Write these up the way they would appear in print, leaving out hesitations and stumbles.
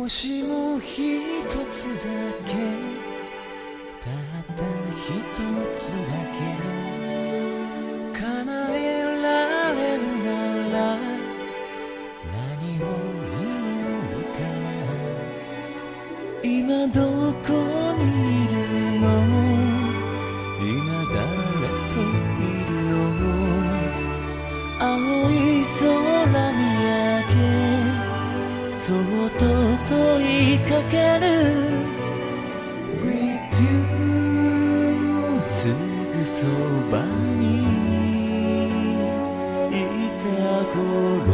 もしも一つだけ、たった一つだけ叶えられるなら何を祈るかな。今どこにいるの、今誰といるの。青い空見上げ、そっと問いかける。 With you すぐそばにいた頃の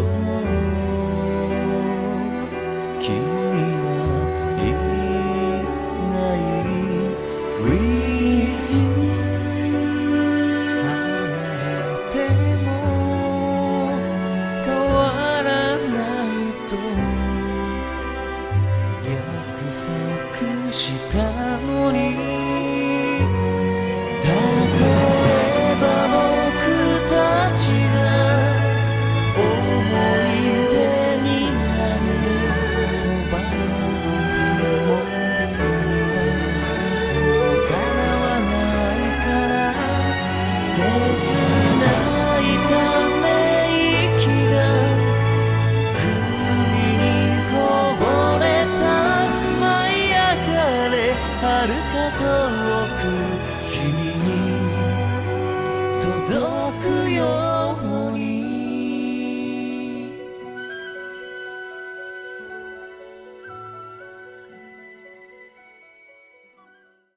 君はいない。 With you 離れても変わらないと約束したのに。例えば僕たちが思い出になるそばのぬくもりにはもう叶わないから。切ないため息が不意にこぼれた。舞い上がれ遥か遠く、君に届くよ。